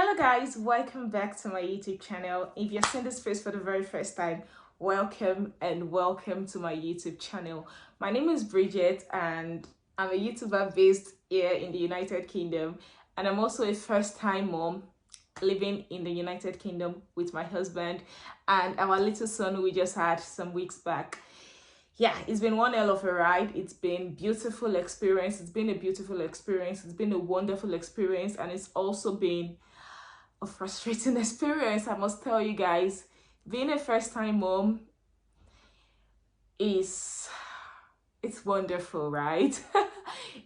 Hello guys, welcome back to my YouTube channel. If you're seeing this face for the very first time, welcome and welcome to my YouTube channel. My name is Bridget and I'm a YouTuber based here in the United Kingdom, and I'm also a first-time mom living in the United Kingdom with my husband and our little son who we just had some weeks back. Yeah, it's been one hell of a ride. It's been beautiful experience. It's been a beautiful experience. It's been a wonderful experience, and it's also been a frustrating experience, I must tell you guys. Being a first-time mom it's wonderful, right?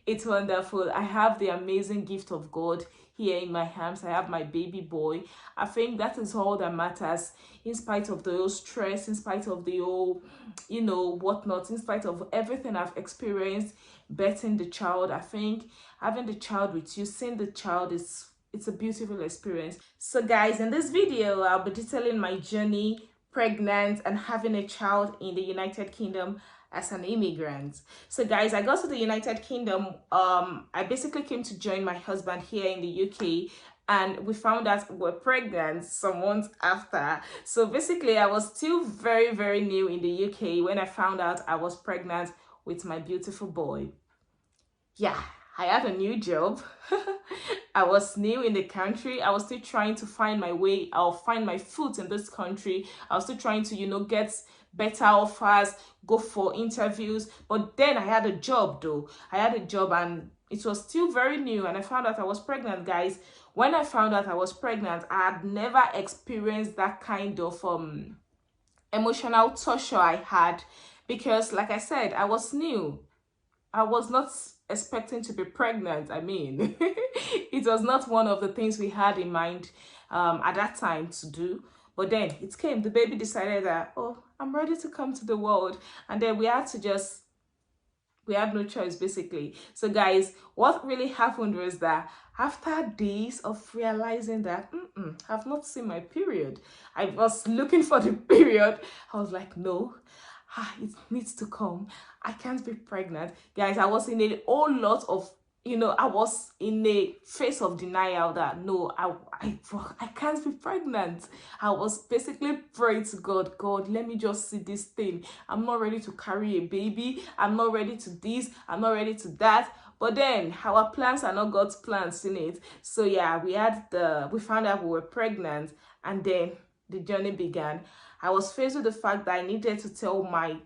It's wonderful. I have the amazing gift of God here in my hands. I have my baby boy. I think that is all that matters, in spite of the whole stress, in spite of the whole whatnot, in spite of everything I've experienced birthing the child. I think having the child with you, seeing the child, it's a beautiful experience. So guys, in this video I'll be detailing my journey pregnant and having a child in the United Kingdom as an immigrant. So guys, I got to the United Kingdom. I basically came to join my husband here in the UK, and we found out we're pregnant some months after. So basically I was still very new in the UK when I found out I was pregnant with my beautiful boy. Yeah, I had a new job. I was new in the country. I was still trying to find my way. I'll find my foot in this country. I was still trying to, get better offers, go for interviews. But then I had a job though. I had a job and it was still very new, and I found out I was pregnant, guys. When I found out I was pregnant, I had never experienced that kind of emotional torture I had, because like I said, I was new. I was not expecting to be pregnant. I mean, it was not one of the things we had in mind at that time to do. But then it came. The baby decided that, oh, I'm ready to come to the world. And then we had no choice, basically. So guys, what really happened was that after days of realizing that I've not seen my period, I was looking for the period. I was like, no, it needs to come. I can't be pregnant. Guys, I was in a whole lot of, I was in a phase of denial that no, I can't be pregnant. I was basically praying to God, God, let me just see this thing. I'm not ready to carry a baby. I'm not ready to this. I'm not ready to that. But then our plans are not God's plans in it. So yeah, we found out we were pregnant, and then the journey began. I was faced with the fact that I needed to tell my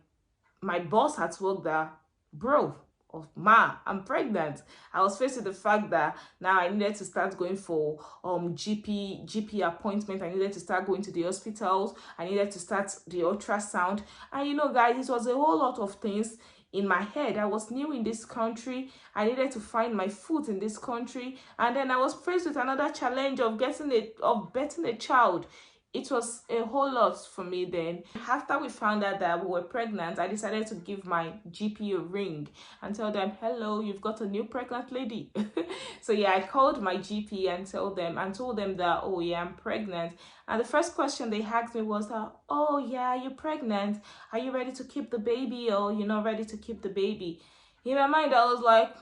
boss at work that, bro, or ma, I'm pregnant. I was faced with the fact that now I needed to start going for GP appointment. I needed to start going to the hospitals. I needed to start the ultrasound. And guys, it was a whole lot of things in my head. I was new in this country. I needed to find my foot in this country. And then I was faced with another challenge of birthing a child. It was a whole lot for me then. After we found out that we were pregnant, I decided to give my GP a ring and tell them, hello, you've got a new pregnant lady. So yeah, I called my GP and told them that, oh yeah, I'm pregnant. And the first question they asked me was, oh yeah, you're pregnant. Are you ready to keep the baby, or you're not ready to keep the baby? In my mind, I was like,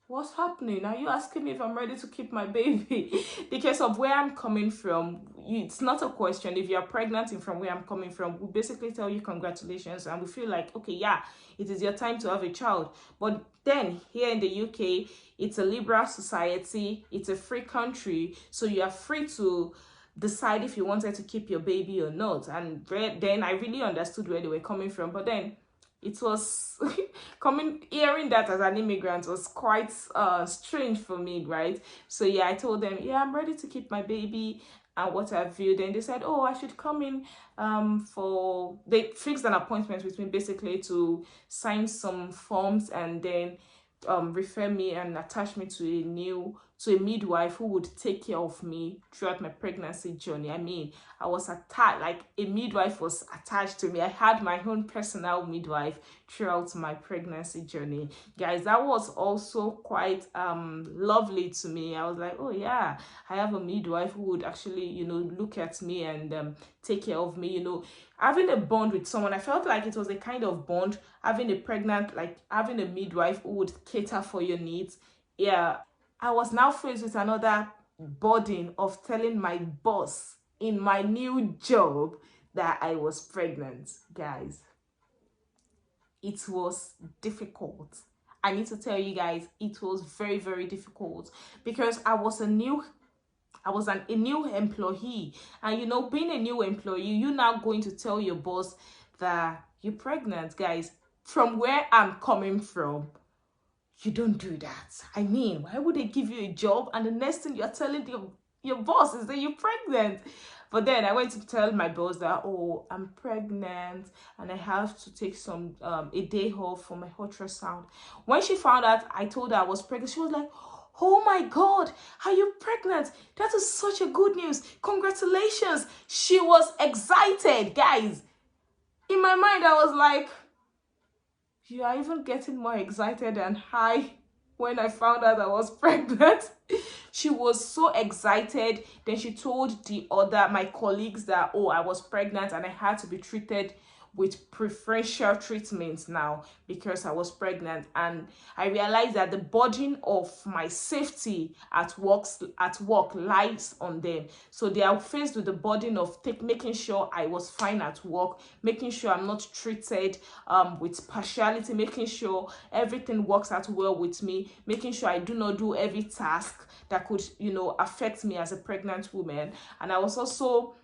what's happening? Are you asking me if I'm ready to keep my baby? Because of where I'm coming from, it's not a question. If you're pregnant and from where I'm coming from, we basically tell you congratulations, and we feel like, okay, yeah, it is your time to have a child. But then here in the UK, it's a liberal society, it's a free country, so you are free to decide if you wanted to keep your baby or not. And then I really understood where they were coming from. But then it was hearing that as an immigrant was quite strange for me, right? So yeah, I told them, yeah, I'm ready to keep my baby and what have you. Then they said, oh, I should come in they fixed an appointment with me, basically to sign some forms and then refer me and attach me to a midwife who would take care of me throughout my pregnancy journey. I mean, I was attached, like a midwife was attached to me. I had my own personal midwife throughout my pregnancy journey. Guys, that was also quite lovely to me. I was like, oh yeah, I have a midwife who would actually, look at me and take care of me, having a bond with someone. I felt like it was a kind of bond, having a midwife who would cater for your needs. Yeah, I was now faced with another burden of telling my boss in my new job that I was pregnant. Guys, it was difficult. I need to tell you guys, it was very, very difficult because a new employee. And you know, being a new employee, you're now going to tell your boss that you're pregnant. Guys, from where I'm coming from, you don't do that. I mean, why would they give you a job and the next thing you're telling your boss is that you're pregnant? But then I went to tell my boss that, oh, I'm pregnant and I have to take some a day off for my ultrasound. When she found out I told her I was pregnant, she was like, oh my God, are you pregnant? That is such a good news. Congratulations. She was excited, guys. In my mind, I was like, you are even getting more excited and high when I found out I was pregnant. She was so excited. Then she told my colleagues that, oh, I was pregnant and I had to be treated with preferential treatment now because I was pregnant. And I realized that the burden of my safety at work lies on them. So they are faced with the burden of making sure I was fine at work, making sure I'm not treated with partiality, making sure everything works out well with me, making sure I do not do every task that could, you know, affect me as a pregnant woman. And I was also,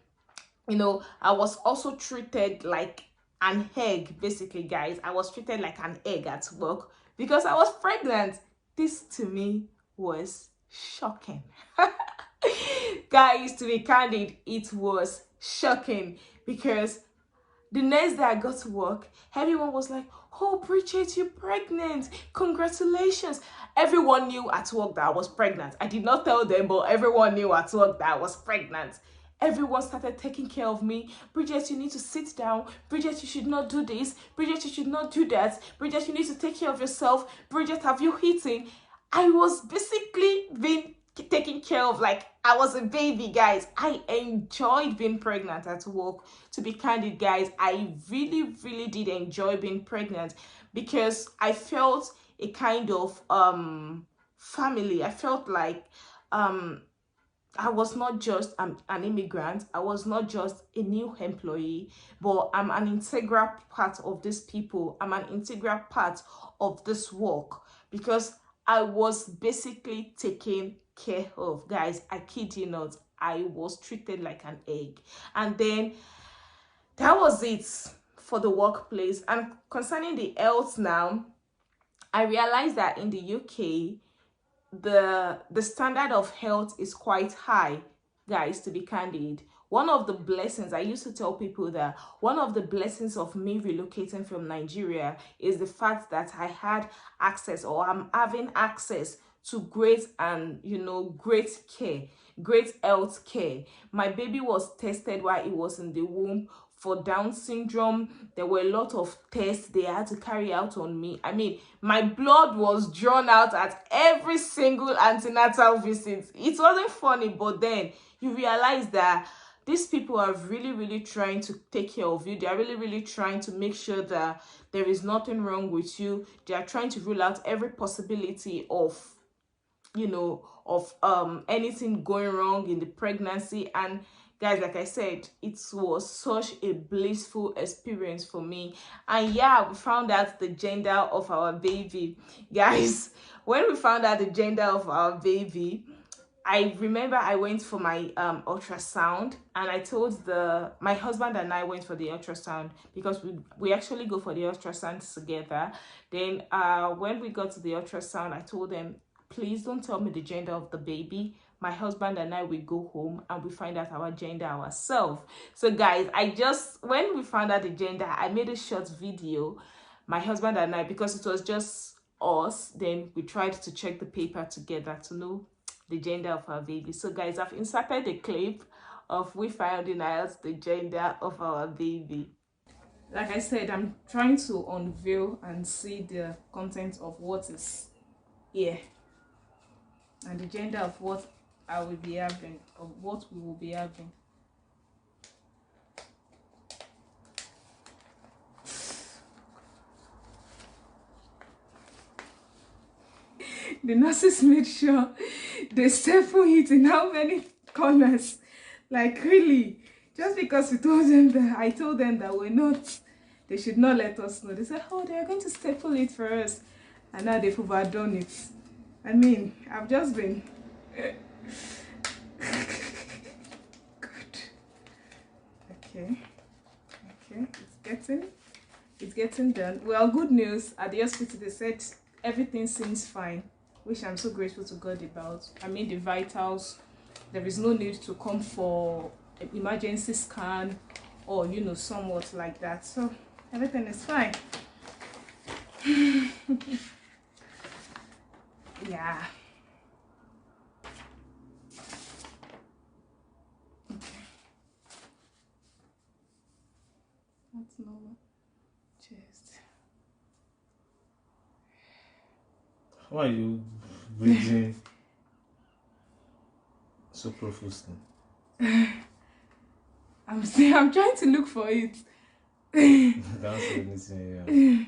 you know, I was also treated like an egg, basically, guys. I was treated like an egg at work because I was pregnant. This to me was shocking. Guys, to be candid, it was shocking because the next day I got to work, everyone was like, oh, Bridget, you're pregnant. Congratulations. Everyone knew at work that I was pregnant. I did not tell them, but everyone knew at work that I was pregnant. Everyone started taking care of me. Bridget, you need to sit down. Bridget, you should not do this. Bridget, you should not do that. Bridget, you need to take care of yourself. Bridget, have you eaten? I was basically being taken care of like I was a baby, guys. I enjoyed being pregnant at work. To be candid, guys, I really, really did enjoy being pregnant because I felt a kind of family. I felt like I was not just an immigrant. I was not just a new employee, but I'm an integral part of these people. I'm an integral part of this work because I was basically taken care of. Guys, I kid you not. I was treated like an egg. And then that was it for the workplace. And concerning the health now, I realized that in the UK, the standard of health is quite high, guys. To be candid, one of the blessings, I used to tell people that one of the blessings of me relocating from Nigeria is the fact that I had access, or I'm having access to great and, you know, great care, great health care. My baby was tested while it was in the womb for Down syndrome. There were a lot of tests they had to carry out on me. I mean, my blood was drawn out at every single antenatal visit. It wasn't funny, but then you realize that these people are really, really trying to take care of you. They are really, really trying to make sure that there is nothing wrong with you. They are trying to rule out every possibility of, you know, of anything going wrong in the pregnancy. And guys, like I said, it was such a blissful experience for me. And yeah, we found out the gender of our baby. Guys, when we found out the gender of our baby, I remember I went for my ultrasound, and I told my husband and I went for the ultrasound because we actually go for the ultrasound together. Then when we got to the ultrasound, I told them, please don't tell me the gender of the baby. My husband and I will go home and we find out our gender ourselves. So guys, when we found out the gender, I made a short video, my husband and I, because it was just us. Then we tried to check the paper together to know the gender of our baby. So guys, I've inserted a clip of we finding out the gender of our baby. Like I said, I'm trying to unveil and see the content of what is here and the gender of what I will be having, or what we will be having. The nurses made sure They staple it in how many corners? Like really? Just because we told them that, I told them that we're not, they should not let us know. They said, oh, they're going to staple it for us. And now they've overdone it. I mean, I've just been... Good. Okay. Okay, it's getting done. Well, good news, at the hospital they said everything seems fine, which I'm so grateful to God about. I mean, the vitals, there is no need to come for an emergency scan or, you know, somewhat like that. So everything is fine. Yeah. Okay. That's normal. Chest. Why are you breathing so profusely? I'm trying to look for it. Don't say anything. Yeah.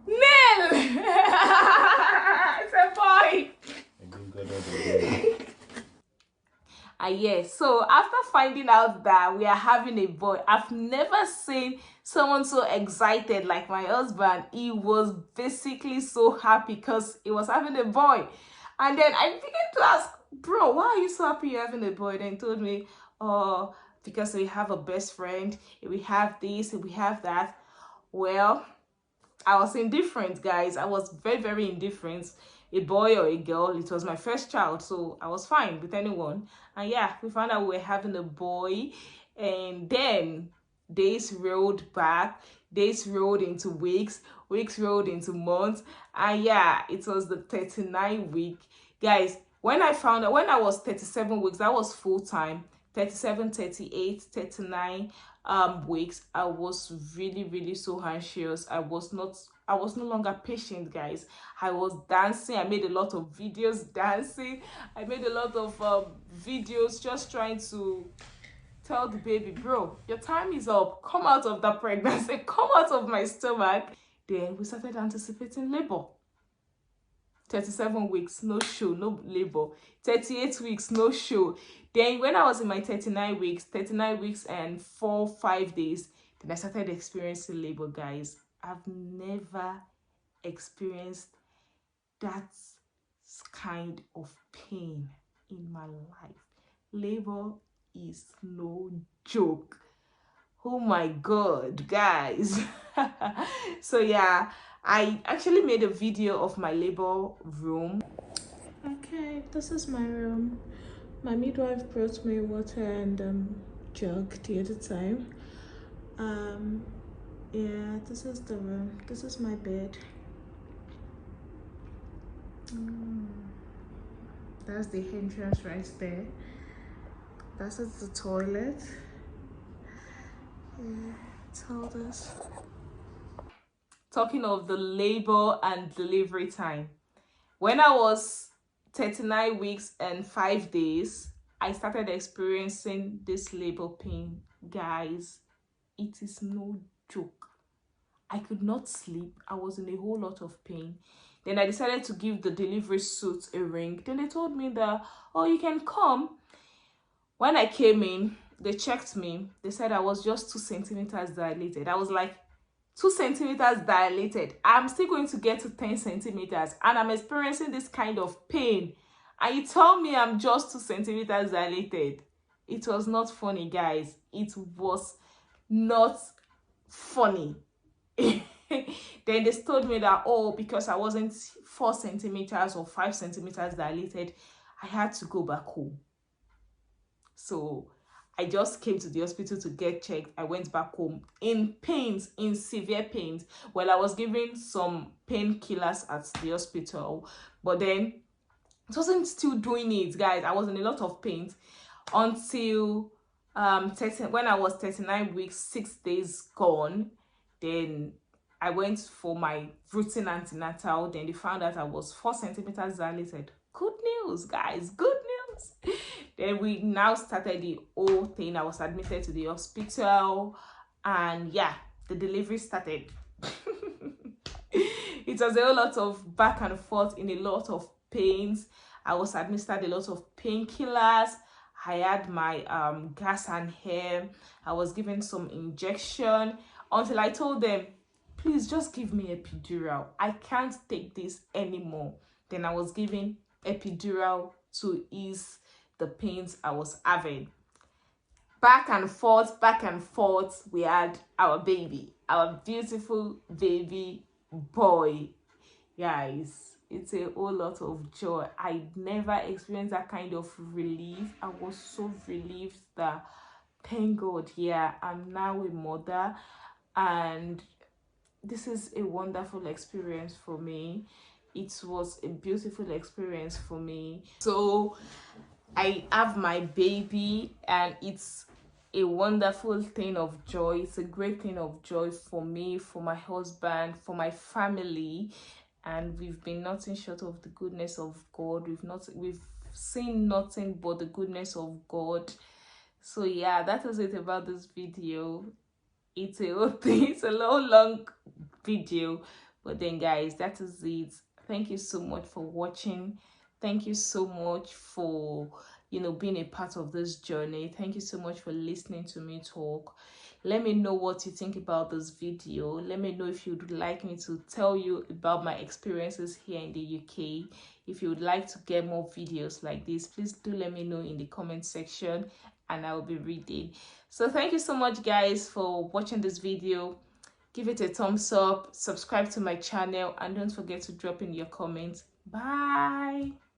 Nell! It's a boy! Yes, so after finding out that we are having a boy, I've never seen someone so excited like my husband. He was basically so happy because he was having a boy. And then I began to ask, bro, why are you so happy you're having a boy? Then he told me, oh, because we have a best friend, we have this, we have that. Well, I was indifferent, guys. I was very, very indifferent. A boy or a girl, it was my first child, so I was fine with anyone. And yeah, we found out we were having a boy, and then days rolled back, days rolled into weeks, weeks rolled into months, and yeah, it was the 39 week. Guys, when I found out, when I was 37 weeks, that was full time. 37, 38, 39 weeks, I was really, really so anxious. I was no longer patient, guys. I was dancing. I made a lot of videos dancing. I made a lot of videos just trying to tell the baby, bro, your time is up. Come out of that pregnancy. Come out of my stomach. Then we started anticipating labor. 37 weeks, no show, no labor. 38 weeks, no show. Then when I was in my 39 weeks and 5 days, then I started experiencing labor, guys. I've never experienced that kind of pain in my life. Labor is no joke. Oh my God, guys. So yeah, I actually made a video of my labor room. Okay, this is my room. My midwife brought me water and jug the other time. Yeah, this is the room. This is my bed. That's the entrance right there. That's the toilet. Yeah, it's all this. Talking of the labor and delivery time, when I was 39 weeks and 5 days, I started experiencing this labor pain. Guys, it is no joke. I could not sleep. I was in a whole lot of pain. Then I decided to give the delivery suit a ring. Then they told me that, oh, you can come. When I came in, they checked me. They said I was just 2 centimeters dilated. I was like, 2 centimeters dilated. I'm still going to get to 10 centimeters and I'm experiencing this kind of pain. And you tell me I'm just 2 centimeters dilated. It was not funny, guys. It was not funny. Then they told me that, oh, because I wasn't 4 centimeters or 5 centimeters dilated, I had to go back home. So I just came to the hospital to get checked. I went back home in pains, in severe pains. Well, I was given some painkillers at the hospital, but then it wasn't still doing it, guys. I was in a lot of pain until when I was 39 weeks, 6 days gone. Then I went for my routine antenatal. Then they found out I was 4 centimeters dilated. Good news, guys. Good news. Then we now started the whole thing. I was admitted to the hospital, and yeah, the delivery started. It was a whole lot of back and forth in a lot of pains. I was administered a lot of painkillers. I had my gas and hair. I was given some injection until I told them, please just give me epidural. I can't take this anymore. Then I was given epidural to ease the pains I was having. Back and forth, we had our baby, our beautiful baby boy. Guys, it's a whole lot of joy. I never experienced that kind of relief. I was so relieved that, thank God, yeah, I'm now a mother, and this is a wonderful experience for me. It was a beautiful experience for me. So I have my baby, and it's a wonderful thing of joy. It's a great thing of joy for me, for my husband, for my family, and we've been nothing short of the goodness of God. We've seen nothing but the goodness of God. So yeah, that is it about this video. It's a whole thing. It's a long video, but then guys, that is it. Thank you so much for watching. Thank you so much for being a part of this journey. Thank you so much for listening to me talk. Let me know what you think about this video. Let me know if you'd like me to tell you about my experiences here in the UK. If you would like to get more videos like this, please do let me know in the comment section, and I will be reading. So thank you so much guys for watching this video. Give it a thumbs up, subscribe to my channel, and don't forget to drop in your comments. Bye.